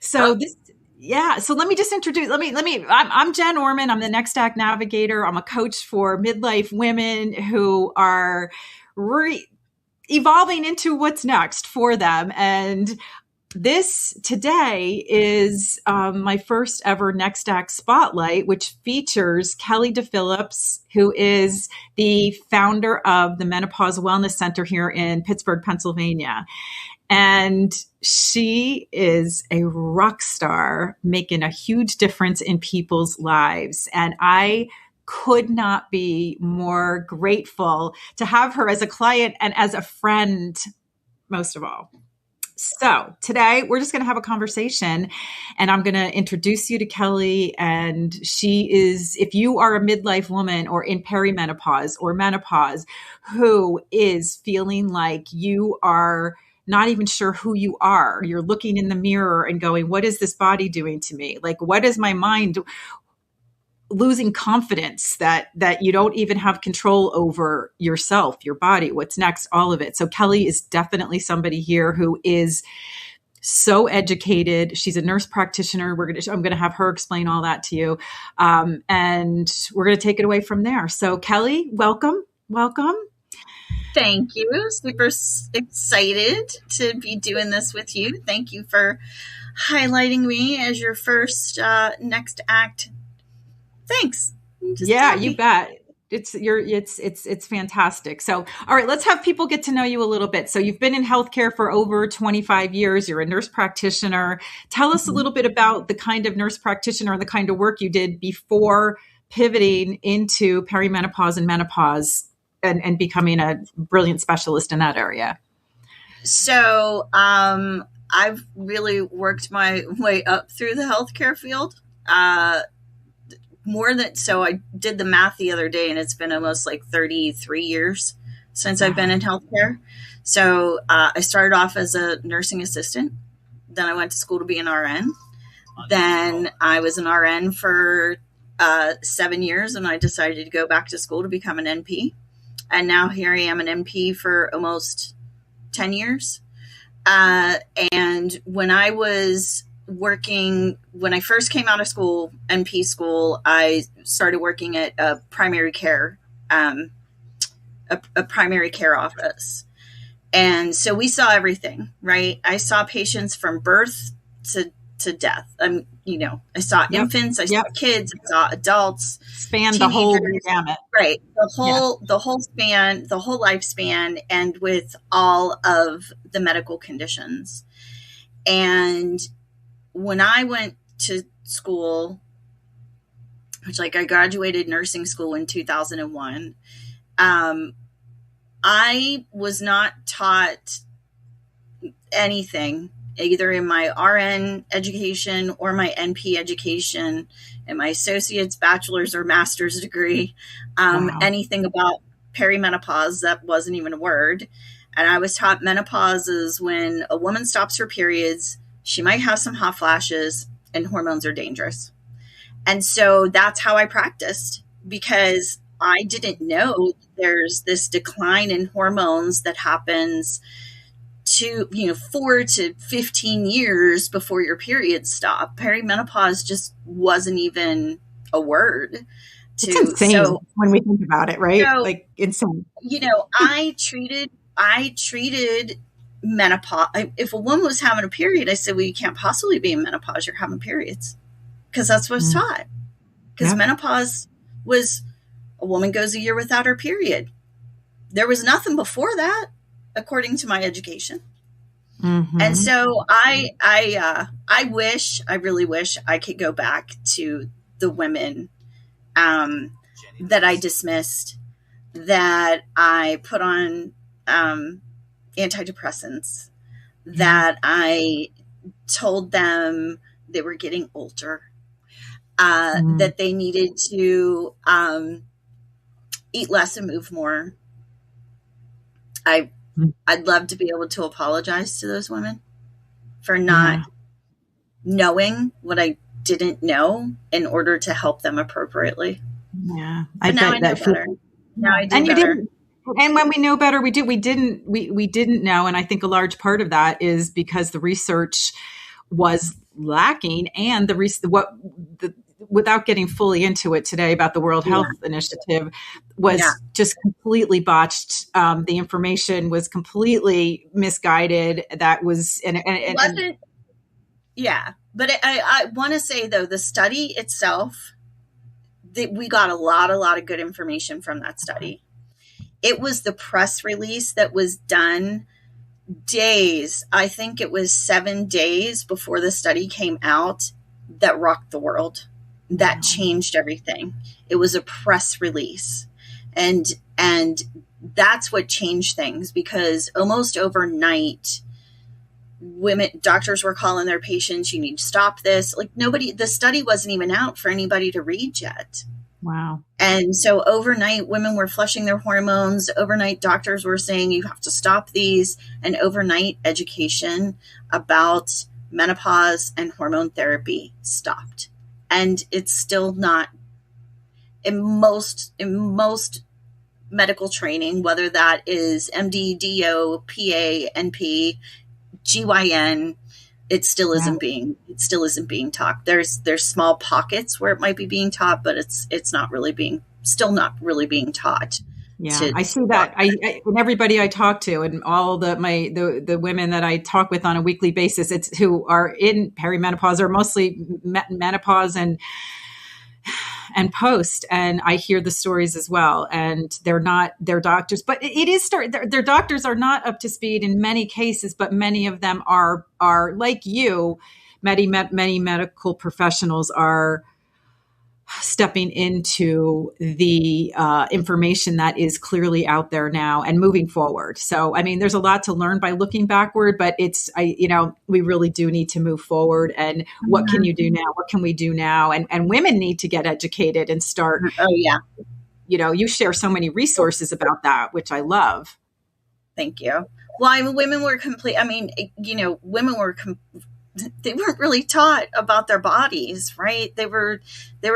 So so let me just introduce, I'm Jen Orman. I'm the Next Act Navigator. I'm a coach for midlife women who are evolving into what's next for them. And this today is my first ever Next Act Spotlight, which features Kelley DeFilippis, who is the founder of the Menopause Wellness Center here in Pittsburgh, Pennsylvania. And she is a rock star making a huge difference in people's lives. And I could not be more grateful to have her as a client and as a friend, most of all. So today we're just going to have a conversation, and I'm going to introduce you to Kelley. And she is, if you are a midlife woman or in perimenopause or menopause who is feeling like you are not even sure who you are, you're looking in the mirror and going, what is this body doing to me? Like, what is my mind losing confidence that you don't even have control over yourself, your body, what's next, all of it. So Kelley is definitely somebody here who is so educated. She's a nurse practitioner. I'm going to have her explain all that to you. And we're going to take it away from there. So Kelley, welcome. Thank you. Super excited to be doing this with you. Thank you for highlighting me as your first Next Act. Thanks. Yeah, you bet. It's fantastic. So, all right, let's have people get to know you a little bit. So you've been in healthcare for over 25 years. You're a nurse practitioner. Tell us a little bit about the kind of nurse practitioner and the kind of work you did before pivoting into perimenopause and menopause and becoming a brilliant specialist in that area. So I've really worked my way up through the healthcare field. So I did the math the other day, and it's been almost like 33 years since I've been in healthcare. So I started off as a nursing assistant. Then I went to school to be an RN. Then I was an RN for 7 years, and I decided to go back to school to become an NP. And now here I am, an NP for almost 10 years. And when I first came out of school, NP school, I started working at a primary care, a primary care office. And so we saw everything, right? I saw patients from birth to death. I saw infants, I saw kids, I saw adults, span the whole gamut, right? The whole span, the whole lifespan, and with all of the medical conditions. And when I went to school, I graduated nursing school in 2001, I was not taught anything, either in my RN education or my NP education, and my associate's, bachelor's, or master's degree, anything about perimenopause. That wasn't even a word. And I was taught menopause is when a woman stops her periods, she might have some hot flashes, and hormones are dangerous. And so that's how I practiced, because I didn't know there's this decline in hormones that happens to 4 to 15 years before your periods stop. Perimenopause just wasn't even a word. It's insane when we think about it, right? So, like insane. I treated menopause. If a woman was having a period, I said, well, you can't possibly be in menopause. You're having periods, because that's what's taught. Because menopause was a woman goes a year without her period. There was nothing before that, according to my education. Mm-hmm. And so I really wish I could go back to the women that I dismissed, that I put on antidepressants, that I told them they were getting older, that they needed to eat less and move more. I'd love to be able to apologize to those women for not knowing what I didn't know in order to help them appropriately. Yeah, but now I know better. Now I do better. And when we know better, we do. We didn't know, and I think a large part of that is because the research was lacking, and without getting fully into it today about the World Health Initiative was just completely botched. The information was completely misguided. That was, but I want to say though, the study itself, we got a lot of good information from that study. It was the press release that was done days, I think it was 7 days before the study came out, that rocked the world, that changed everything. It was a press release. And that's what changed things, because almost overnight, doctors were calling their patients, you need to stop this. Like the study wasn't even out for anybody to read yet. Wow. And so overnight, women were flushing their hormones. Overnight, doctors were saying you have to stop these. And overnight, education about menopause and hormone therapy stopped. And it's still not, in most medical training, whether that is MD, DO, PA, NP, GYN, it still isn't being taught. There's small pockets where it might be being taught, but it's not really being taught. Yeah, I see that. And everybody I talk to, and all the women that I talk with on a weekly basis, it's who are in perimenopause, or mostly menopause and post, and I hear the stories as well. And they're not their doctors, but their doctors are not up to speed in many cases, but many of them are like you. Many medical professionals are stepping into the information that is clearly out there now and moving forward. So, I mean, there's a lot to learn by looking backward, but we really do need to move forward. And what can you do now? What can we do now? And women need to get educated and start. Oh yeah. You share so many resources about that, which I love. Thank you. Well, women were they weren't really taught about their bodies, right? They were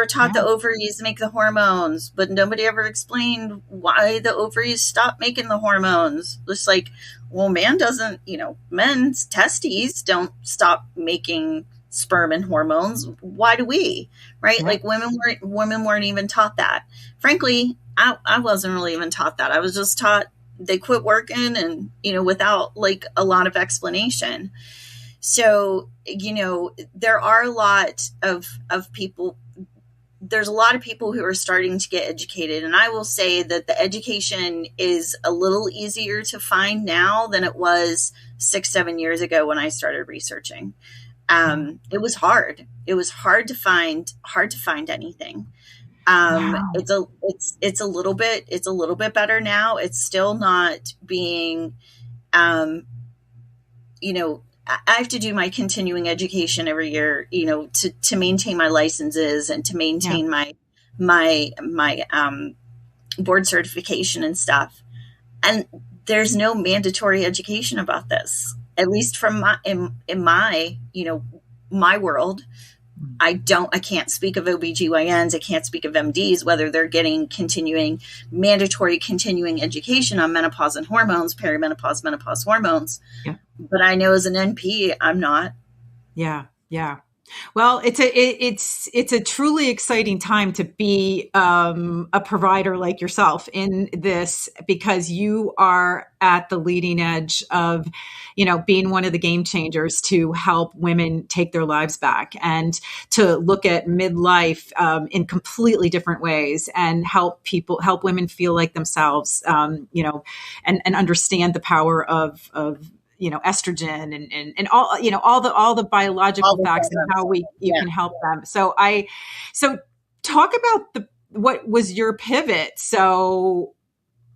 taught the ovaries make the hormones, but nobody ever explained why the ovaries stop making the hormones. It's like, well, men's testes don't stop making sperm and hormones. Why do we, right? Like women weren't even taught that. Frankly, I wasn't really even taught that. I was just taught they quit working and, without like a lot of explanation. So, there are a lot of people. There's a lot of people who are starting to get educated. And I will say that the education is a little easier to find now than it was 6-7 years ago when I started researching. It was hard. It was hard to find anything. It's a little bit better now. It's still not being, I have to do my continuing education every year, to maintain my licenses and to maintain my board certification and stuff. And there's no mandatory education about this, at least from in my world. I can't speak of OBGYNs. I can't speak of MDs, whether they're getting mandatory continuing education on menopause and hormones, perimenopause, menopause, hormones. Yeah. But I know as an NP, I'm not. Yeah. Yeah. Well, it's a truly exciting time to be a provider like yourself in this, because you are at the leading edge of, being one of the game changers to help women take their lives back and to look at midlife in completely different ways and help women feel like themselves, and understand the power of estrogen and all the biological facts and how you can help them. So talk about what was your pivot? So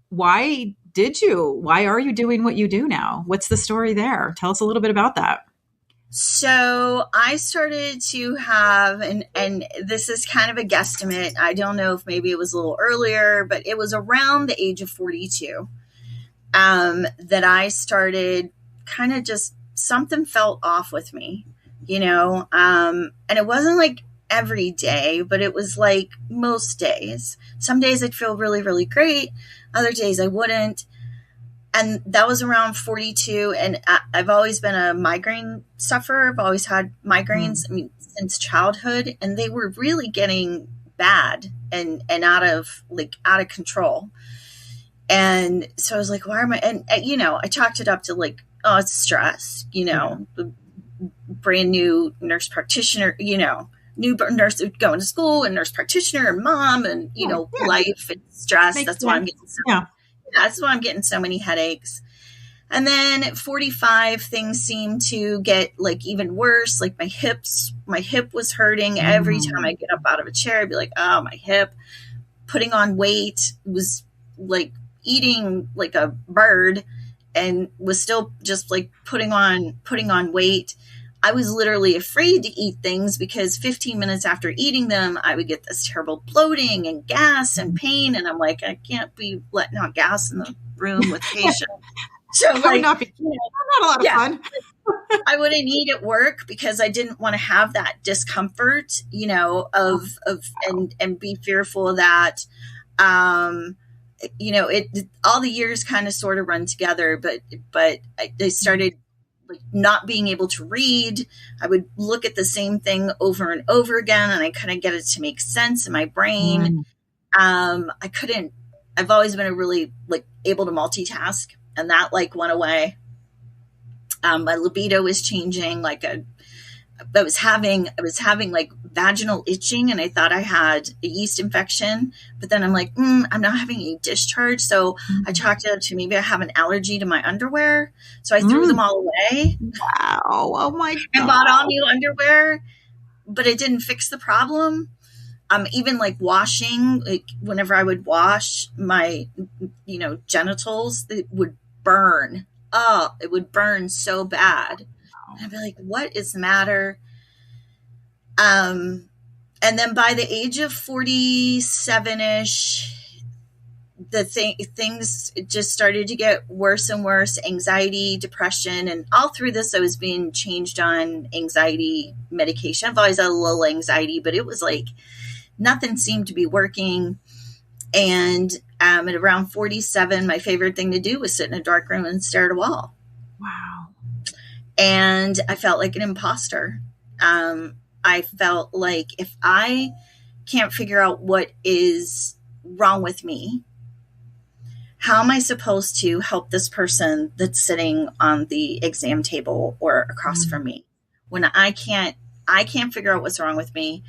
why are you doing what you do now? What's the story there? Tell us a little bit about that. So I started to have, and this is kind of a guesstimate. I don't know if maybe it was a little earlier, but it was around the age of 42 that I started kind of just, something felt off with me, and it wasn't like every day, but it was like most days. Some days I'd feel really, really great. Other days I wouldn't. And that was around 42. And I've always been a migraine sufferer. I've always had migraines, I mean, since childhood, and they were really getting bad and out of control. And so I was like, why am I, and you know, I chalked it up to like, oh, it's stress, you know, the brand new nurse practitioner, you know, new nurse going to school and nurse practitioner and mom and, you know, life and stress. Makes that's sense. Why I'm getting that's why I'm getting so many headaches. And then at 45, things seemed to get like even worse. Like my hip was hurting every time I get up out of a chair. I'd be like, oh, my hip. Putting on weight was like eating like a bird and was still just like putting on weight. I was literally afraid to eat things because 15 minutes after eating them, I would get this terrible bloating and gas and pain. And I'm like, I can't be letting out gas in the room with patients. So like, not a lot of fun. I wouldn't eat at work because I didn't want to have that discomfort, you know, of and be fearful of that. You know, all the years kind of sort of run together, but I started like not being able to read. I would look at the same thing over and over again, and I couldn't get it to make sense in my brain. I've always been really like able to multitask, and that like went away. My libido was changing. Like I was having like vaginal itching, and I thought I had a yeast infection, but then I'm like, I'm not having any discharge. So I chalked it up to maybe I have an allergy to my underwear. So I threw them all away. Wow. Oh my God. And bought all new underwear, but it didn't fix the problem. Even like washing, like whenever I would wash my, you know, genitals, it would burn. Oh, it would burn so bad. And I'd be like, what is the matter? And then by the age of 47-ish, things just started to get worse and worse. Anxiety, depression, and all through this, I was being changed on anxiety medication. I've always had a little anxiety, but it was like nothing seemed to be working. And at around 47, my favorite thing to do was sit in a dark room and stare at a wall. Wow. And I felt like an imposter. I felt like if I can't figure out what is wrong with me, how am I supposed to help this person that's sitting on the exam table or across from me when I can't figure out what's wrong with me?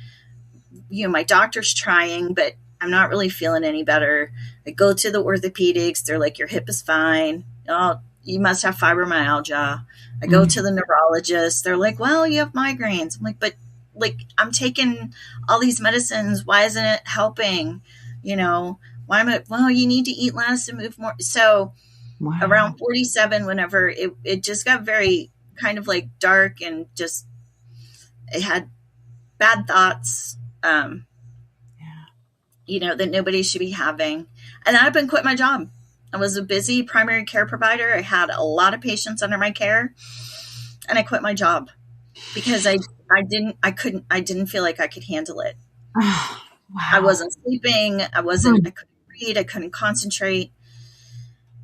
You know, my doctor's trying, but I'm not really feeling any better. I go to the orthopedics. They're like, your hip is fine. Oh, you must have fibromyalgia. I go to the neurologist. They're like, well, you have migraines. I'm like, but like, I'm taking all these medicines. Why isn't it helping? You know, why am I, well, you need to eat less and move more. So around 47, whenever it just got very kind of like dark and just, it had bad thoughts, you know, that nobody should be having. And I've been quit my job. I was a busy primary care provider. I had a lot of patients under my care, and I quit my job because I didn't feel like I could handle it. Wow. I wasn't sleeping. I couldn't read. I couldn't concentrate.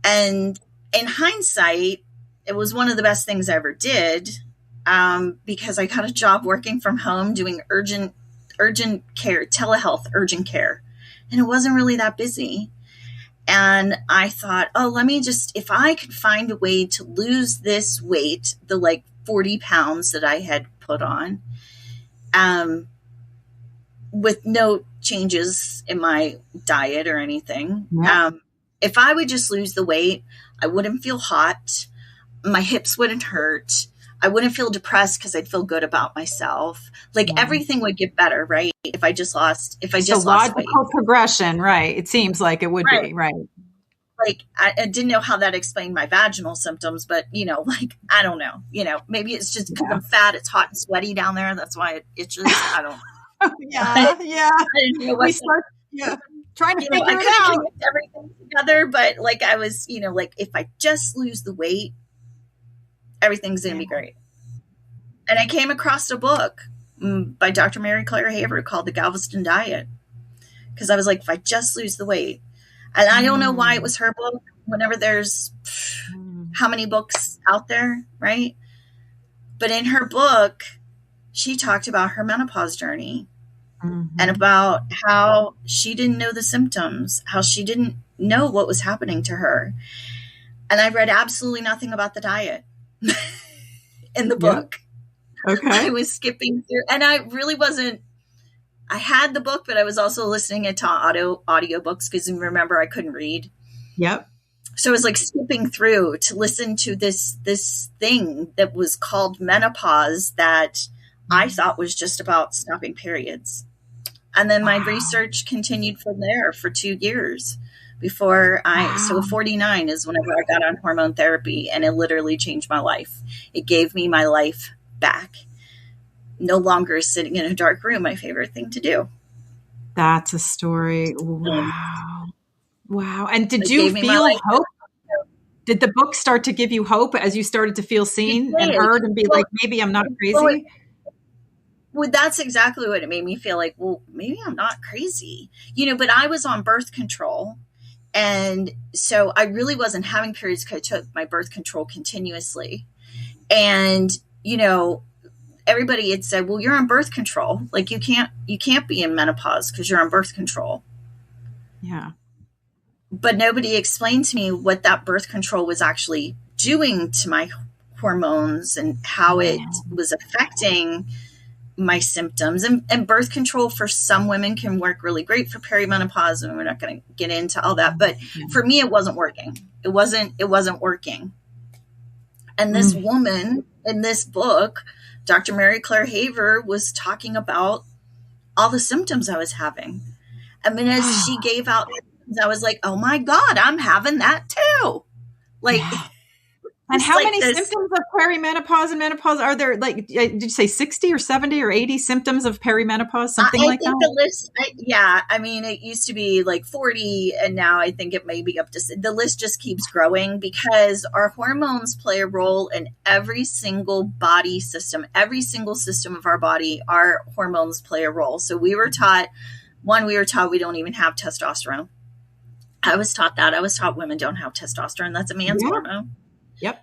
And in hindsight, it was one of the best things I ever did, because I got a job working from home doing urgent care, telehealth, urgent care. And it wasn't really that busy. And I thought, oh, let me just, if I could find a way to lose this weight, the like 40 pounds that I had put on, with no changes in my diet or anything. If I would just lose the weight, I wouldn't feel hot. My hips wouldn't hurt. I wouldn't feel depressed because I'd feel good about myself. Like everything would get better, right? If I just lost weight. Logical progression, right? It seems like it would be, right? Like I didn't know how that explained my vaginal symptoms, but you know, like, I don't know, you know, maybe it's just because I'm fat. It's hot and sweaty down there. That's why it itches. I don't know. Yeah. I didn't know what trying to figure it out. Everything together, but like I was, you know, like if I just lose the weight, everything's going to be great. And I came across a book by Dr. Mary Claire Haver called The Galveston Diet. Because I was like, if I just lose the weight. And I don't know why it was her book. whenever there's how many books out there, right? But in her book, she talked about her menopause journey and about how she didn't know the symptoms, how she didn't know what was happening to her. And I read absolutely nothing about the diet in the book. Okay. I was skipping through, and I really wasn't, I had the book, but I was also listening to audiobooks because remember, I couldn't read. Yep. So I was like skipping through to listen to this thing that was called menopause that I thought was just about stopping periods. And then my research continued from there for 2 years before so 49 is whenever I got on hormone therapy, and it literally changed my life. It gave me my life back. No longer sitting in a dark room, my favorite thing to do. That's a story. Wow. Wow. And did you feel hope? Did the book start to give you hope as you started to feel seen and heard and be like, maybe I'm not crazy? Well, that's exactly what it made me feel like, well, maybe I'm not crazy, but I was on birth control. And so I really wasn't having periods because I took my birth control continuously. And, everybody had said, well, you're on birth control. Like you can't be in menopause because you're on birth control. Yeah. But nobody explained to me what that birth control was actually doing to my hormones and how it was affecting my symptoms. And birth control for some women can work really great for perimenopause, and we're not going to get into all that. But for me, it wasn't working. It wasn't working. And this woman in this book, Dr. Mary Claire Haver, was talking about all the symptoms I was having. I mean, as she gave out, I was like, oh my God, I'm having that too. Like, and how many symptoms of perimenopause and menopause are there? Like, did you say 60 or 70 or 80 symptoms of perimenopause? Something like that? I think the list, I mean, it used to be like 40, and now I think it may be up to, the list just keeps growing because our hormones play a role in every single body system, every single system of our body, our hormones play a role. So we were taught we don't even have testosterone. I was taught that. I was taught women don't have testosterone. That's a man's hormone. Yep.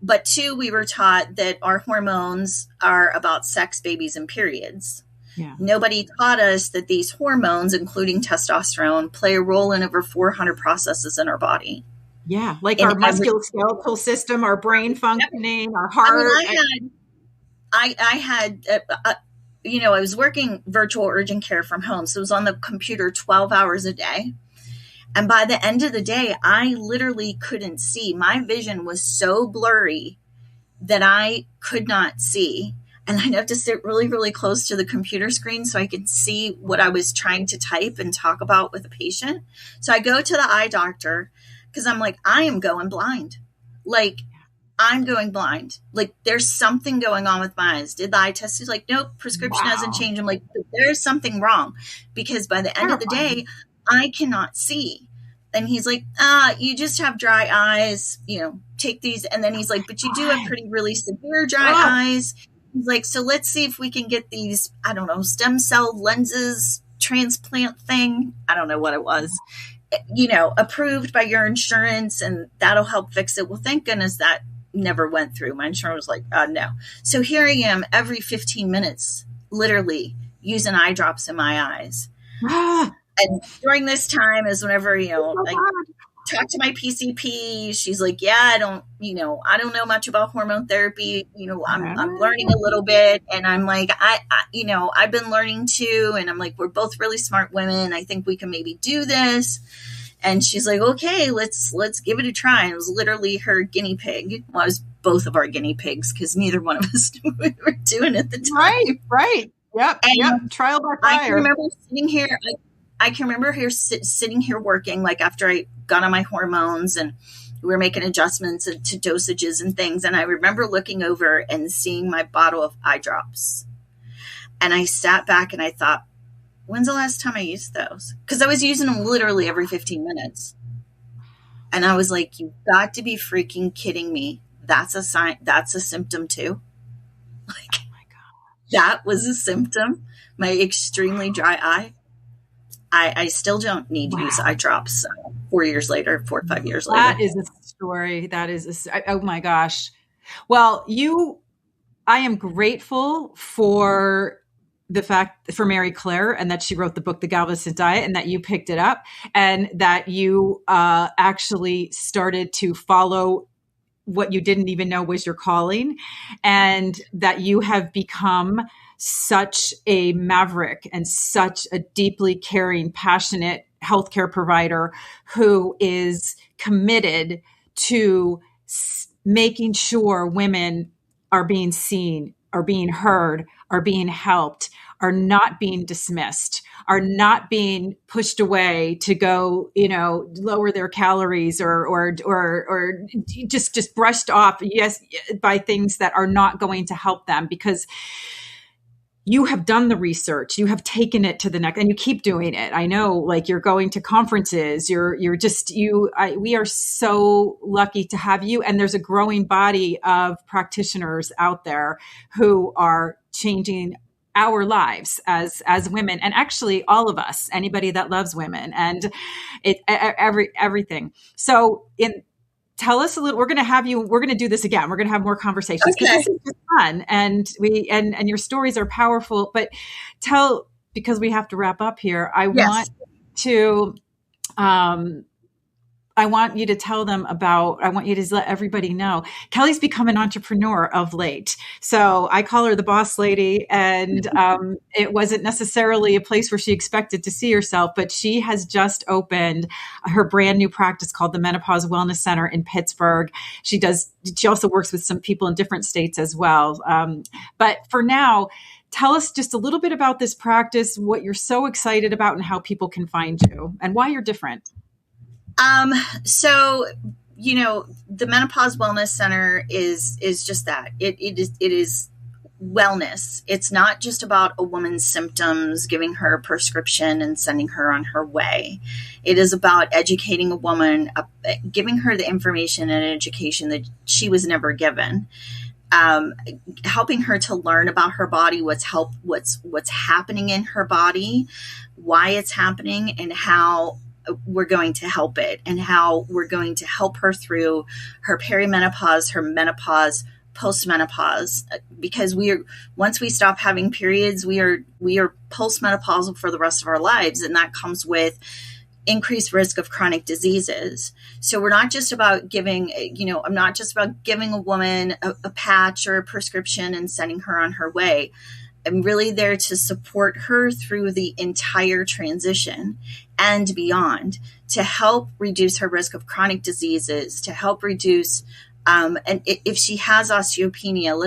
But 2, we were taught that our hormones are about sex, babies, and periods. Yeah. Nobody taught us that these hormones, including testosterone, play a role in over 400 processes in our body. Yeah. Like our musculoskeletal system, our brain functioning, our heart. I was working virtual urgent care from home. So I was on the computer 12 hours a day. And by the end of the day, I literally couldn't see. My vision was so blurry that I could not see. And I'd have to sit really, really close to the computer screen so I could see what I was trying to type and talk about with a patient. So I go to the eye doctor because I'm like, I am going blind. Like, I'm going blind. Like, there's something going on with my eyes. Did the eye test? He's like, nope, prescription hasn't changed. I'm like, there's something wrong. Because by the end of the day, I cannot see. And he's like, you just have dry eyes, take these. And then he's like, but you do have really severe dry eyes. He's like, so let's see if we can get these, I don't know, stem cell lenses transplant thing. I don't know what it was, approved by your insurance, and that'll help fix it. Well, thank goodness that never went through. My insurance was like, no. So here I am every 15 minutes, literally using eye drops in my eyes. And during this time is whenever, I talk to my PCP. She's like, yeah, I don't know much about hormone therapy. I'm learning a little bit. And I'm like, I've been learning too. And I'm like, we're both really smart women. I think we can maybe do this. And she's like, okay, let's give it a try. And it was literally her guinea pig. Well, it was both of our guinea pigs because neither one of us knew what we were doing at the time. Right. Yep. Trial by fire. I can remember sitting here. I can remember sitting here working, like after I got on my hormones and we were making adjustments to dosages and things. And I remember looking over and seeing my bottle of eye drops. And I sat back and I thought, when's the last time I used those? Because I was using them literally every 15 minutes. And I was like, you've got to be freaking kidding me. That's a sign. That's a symptom too. Like, oh my God, that was a symptom. My extremely dry eye. I still don't need to use eye drops 4 years later, 4 or 5 years later. That is a story. Oh my gosh. Well, I am grateful for the fact for Mary Claire and that she wrote the book, The Galveston Diet, and that you picked it up and that you actually started to follow what you didn't even know was your calling, and that you have become such a maverick and such a deeply caring, passionate healthcare provider who is committed to making sure women are being seen, are being heard, are being helped, are not being dismissed, are not being pushed away to go, lower their calories or just brushed off, by things that are not going to help them, because you have done the research, you have taken it to the next, and you keep doing it. I know, like, you're going to conferences, we are so lucky to have you. And there's a growing body of practitioners out there who are changing our lives as women, and actually all of us, anybody that loves women and everything. So tell us a little, we're going to do this again. We're going to have more conversations because this is just fun, and and your stories are powerful, but because we have to wrap up here. I want you to tell them I want you to let everybody know Kelley's become an entrepreneur of late. So I call her the boss lady, and it wasn't necessarily a place where she expected to see herself, but she has just opened her brand new practice called the Menopause Wellness Center in Pittsburgh. She also works with some people in different states as well. But for now, tell us just a little bit about this practice, what you're so excited about, and how people can find you and why you're different. So, the Menopause Wellness Center is just that. It is wellness. It's not just about a woman's symptoms, giving her a prescription and sending her on her way. It is about educating a woman, giving her the information and education that she was never given. Helping her to learn about her body, what's happening in her body, why it's happening, and how we're going to help it, and how we're going to help her through her perimenopause, her menopause, postmenopause, because once we stop having periods, we are postmenopausal for the rest of our lives. And that comes with increased risk of chronic diseases. So we're not just about giving, I'm not just about giving a woman a patch or a prescription and sending her on her way. I'm really there to support her through the entire transition and beyond, to help reduce her risk of chronic diseases, to help reduce, and if she has osteopenia,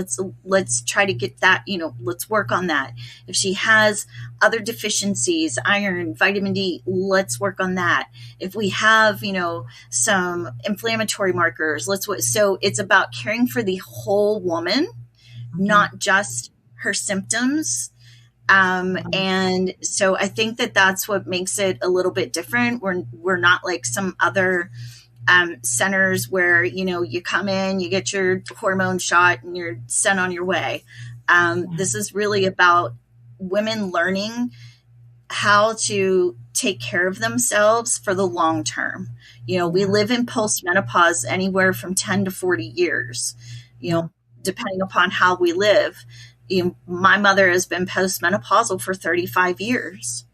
let's try to get that, let's work on that. If she has other deficiencies, iron, vitamin D, let's work on that. If we have, some inflammatory markers, so it's about caring for the whole woman, not just her symptoms. And so I think that's what makes it a little bit different. We're not like some other centers where, you come in, you get your hormone shot and you're sent on your way. This is really about women learning how to take care of themselves for the long term. We live in postmenopause anywhere from 10 to 40 years, depending upon how we live. My mother has been postmenopausal for 35 years.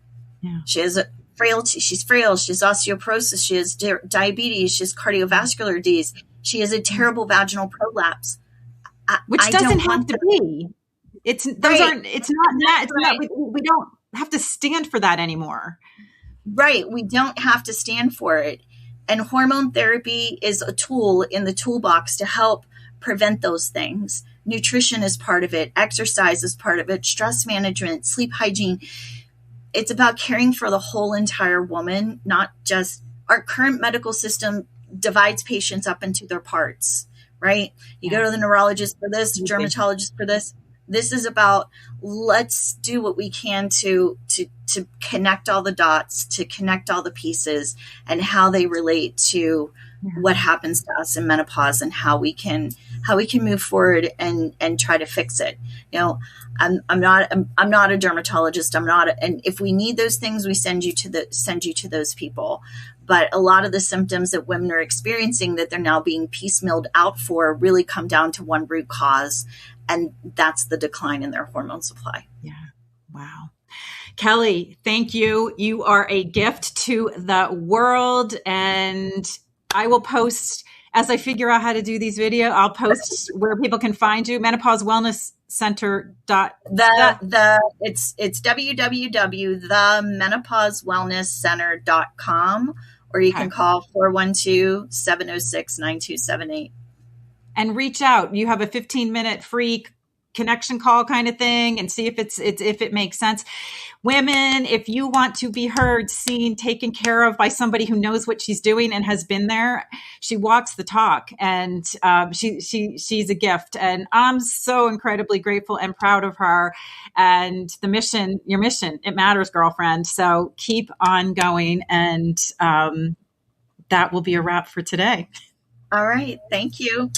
Yeah. She has a frailty. She's frail. She has osteoporosis. She has diabetes. She has cardiovascular disease. She has a terrible vaginal prolapse. Which doesn't have to be. We don't have to stand for that anymore. Right. We don't have to stand for it. And hormone therapy is a tool in the toolbox to help prevent those things. Nutrition is part of it. Exercise is part of it. Stress management, sleep hygiene. It's about caring for the whole entire woman, not just our current medical system divides patients up into their parts, right? You go to the neurologist for this, dermatologist for this. This is about, let's do what we can to connect all the dots, to connect all the pieces and how they relate to what happens to us in menopause, and how we can how we can move forward and try to fix it. You know, I'm not a dermatologist. And if we need those things, we send you to those people. But a lot of the symptoms that women are experiencing that they're now being piecemealed out for really come down to one root cause, and that's the decline in their hormone supply. Yeah. Wow. Kelley, thank you. You are a gift to the world. And I will post, as I figure out how to do these videos, I'll post where people can find you. Menopause Wellness Center. It's www.themenopausewellnesscenter.com, or you can call 412-706-9278. And reach out. You have a 15-minute free connection call kind of thing, and see if if it makes sense. Women, if you want to be heard, seen, taken care of by somebody who knows what she's doing and has been there, she walks the talk, and she's a gift. And I'm so incredibly grateful and proud of her. And the mission, your mission, it matters, girlfriend. So keep on going. And that will be a wrap for today. All right. Thank you.